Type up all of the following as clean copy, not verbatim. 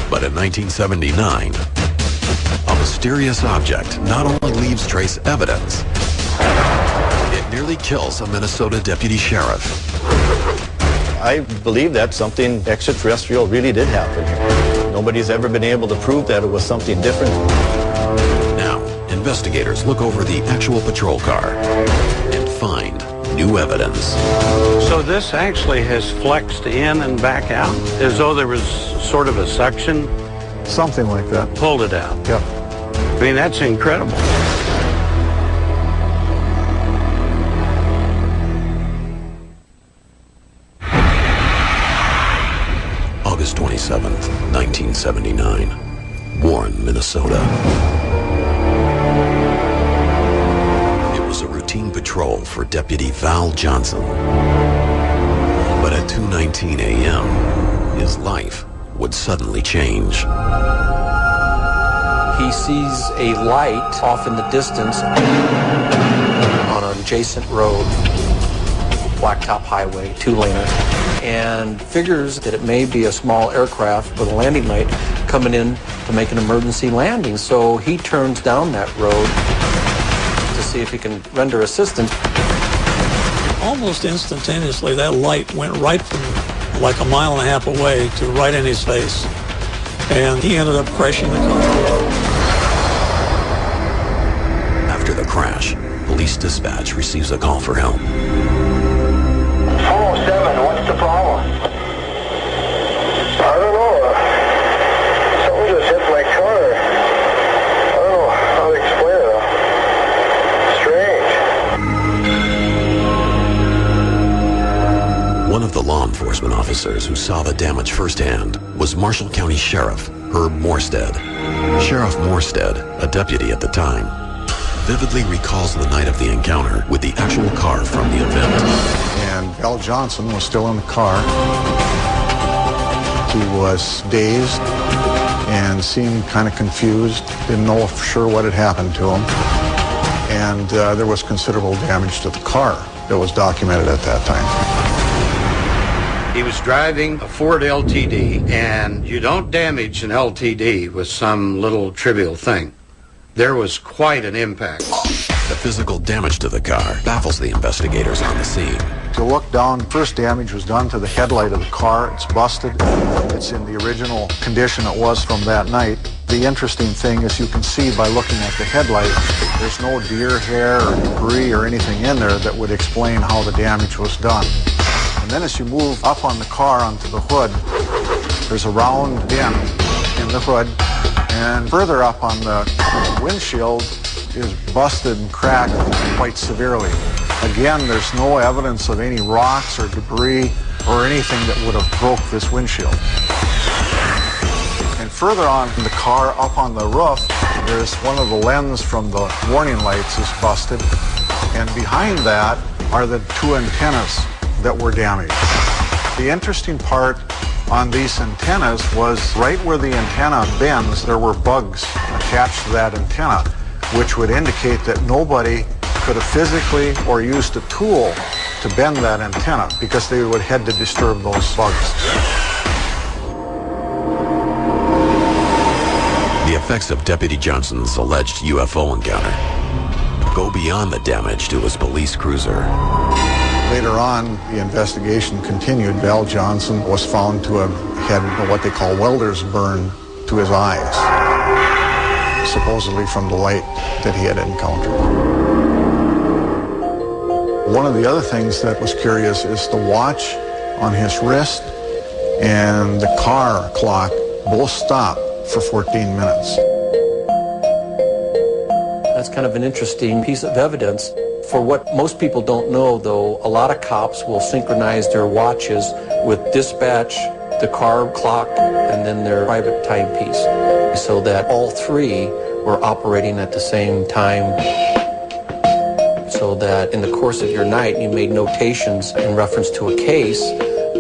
But in 1979, a mysterious object not only leaves trace evidence, it nearly kills a Minnesota deputy sheriff. I believe that something extraterrestrial really did happen here. Nobody's ever been able to prove that it was something different. Now, investigators look over the actual patrol car and find new evidence. So this actually has flexed in and back out, as though there was sort of a suction? Something like that. Pulled it out. Yep. I mean, that's incredible. August 27th, 1979, Warren, Minnesota. It was a routine patrol for Deputy Val Johnson. But at 2:19 a.m., his life would suddenly change. He sees a light off in the distance on an adjacent road, blacktop highway, two-laner, and figures that it may be a small aircraft with a landing light coming in to make an emergency landing. So he turns down that road to see if he can render assistance. Almost instantaneously, that light went right from like a mile and a half away to right in his face. And he ended up crashing the car. After the crash, police dispatch receives a call for help. 407, what's the problem? I don't know. Something just hit my car. I don't know how to explain it. Strange. One of the law enforcement officers who saw the damage firsthand was Marshall County Sheriff Herb Morstead. Sheriff Morstead, a deputy at the time, vividly recalls the night of the encounter with the actual car from the event. And Val Johnson was still in the car. He was dazed and seemed kind of confused, didn't know for sure what had happened to him. And there was considerable damage to the car that was documented at that time. He was driving a Ford LTD, and you don't damage an LTD with some little trivial thing. There was quite an impact. The physical damage to the car baffles the investigators on the scene. To look down, first damage was done to the headlight of the car. It's busted. It's in the original condition it was from that night. The interesting thing is you can see by looking at the headlight, there's no deer hair or debris or anything in there that would explain how the damage was done. And then as you move up on the car onto the hood, there's a round dent in the hood. And further up on the windshield is busted and cracked quite severely. Again, there's no evidence of any rocks or debris or anything that would have broke this windshield. And further on in the car, up on the roof, there's one of the lenses from the warning lights is busted. And behind that are the two antennas that were damaged. The interesting part on these antennas was right where the antenna bends, there were bugs attached to that antenna, which would indicate that nobody could have physically or used a tool to bend that antenna because they would have to disturb those bugs. The effects of Deputy Johnson's alleged UFO encounter go beyond the damage to his police cruiser. Later on, the investigation continued. Val Johnson was found to have had what they call welder's burn to his eyes, supposedly from the light that he had encountered. One of the other things that was curious is the watch on his wrist and the car clock both stopped for 14 minutes. That's kind of an interesting piece of evidence. For what most people don't know, though, a lot of cops will synchronize their watches with dispatch, the car clock, and then their private timepiece, so that all three were operating at the same time, so that in the course of your night you made notations in reference to a case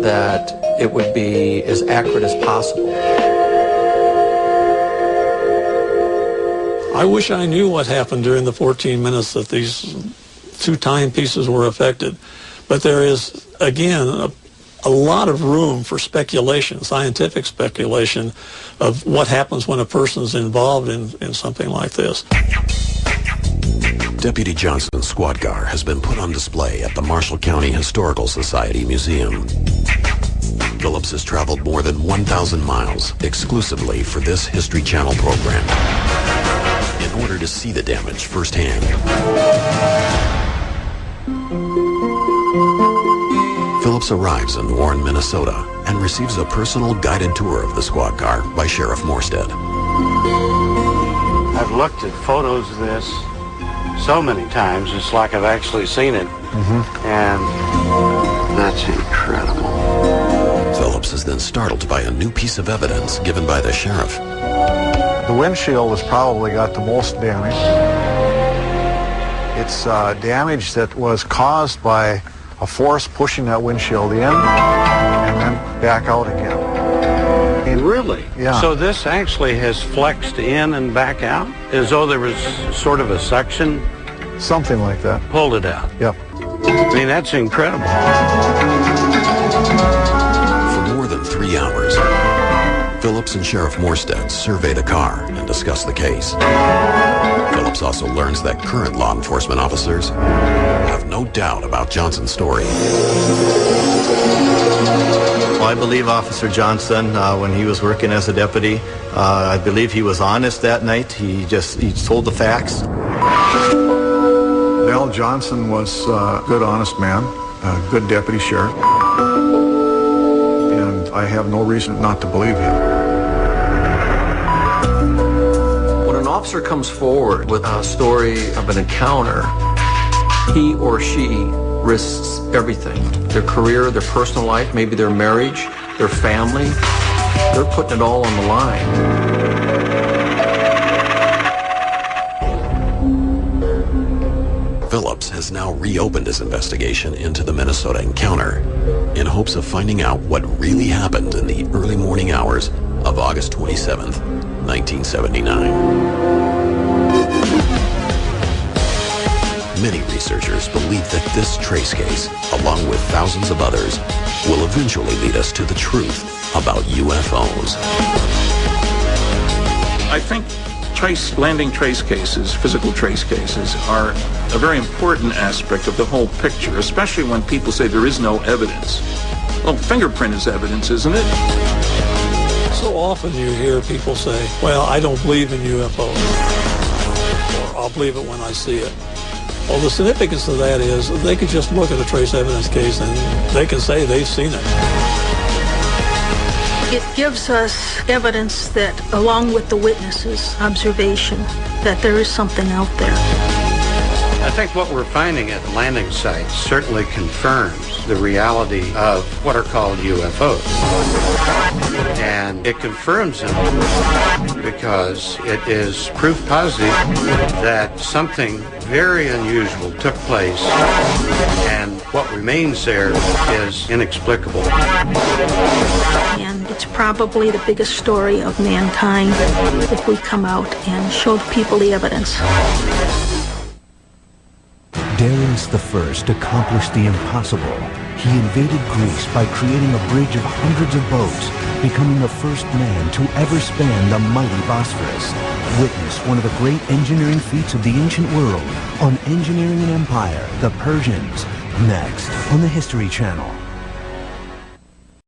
that it would be as accurate as possible. I wish I knew what happened during the 14 minutes that these two timepieces were affected. But there is, again, a lot of room for speculation, scientific speculation, of what happens when a person's involved in something like this. Deputy Johnson's squad car has been put on display at the Marshall County Historical Society Museum. Phillips has traveled more than 1,000 miles exclusively for this History Channel program in order to see the damage firsthand. Phillips arrives in Warren, Minnesota, and receives a personal guided tour of the squad car by Sheriff Morstead. I've looked at photos of this so many times, it's like I've actually seen it. And that's incredible. Phillips is then startled by a new piece of evidence given by the sheriff. The windshield has probably got the most damage. It's damage that was caused by a force pushing that windshield in and then back out again. Really? Yeah. So this actually has flexed in and back out, as though there was sort of a suction? Something like that. Pulled it out. Yep. I mean, that's incredible. For more than 3 hours, Phillips and Sheriff Morstead survey the car and discuss the case. Phillips also learns that current law enforcement officers have no doubt about Johnson's story. Well, I believe Officer Johnson, when he was working as a deputy, I believe he was honest that night. He told the facts. Val Johnson was a good, honest man, a good deputy sheriff, and I have no reason not to believe him. When an officer comes forward with a story of an encounter, he or she risks everything. Their career, their personal life, maybe their marriage, their family. They're putting it all on the line. Phillips has now reopened his investigation into the Minnesota encounter in hopes of finding out what really happened in the early morning hours of August 27th, 1979. Many researchers believe that this trace case, along with thousands of others, will eventually lead us to the truth about UFOs. I think landing trace cases, physical trace cases, are a very important aspect of the whole picture, especially when people say there is no evidence. Well, fingerprint is evidence, isn't it? So often you hear people say, well, I don't believe in UFOs, or I'll believe it when I see it. Well, the significance of that is they could just look at a trace evidence case and they can say they've seen it. It gives us evidence that, along with the witnesses' observation, that there is something out there. I think what we're finding at landing sites certainly confirms the reality of what are called UFOs. And it confirms them because it is proof positive that something very unusual took place, and what remains there is inexplicable. And it's probably the biggest story of mankind if we come out and show people the evidence. Darings the First accomplished the impossible. He invaded Greece by creating a bridge of hundreds of boats, becoming the first man to ever span the mighty Bosphorus. Witness one of the great engineering feats of the ancient world on Engineering an Empire, the Persians, next on the History Channel.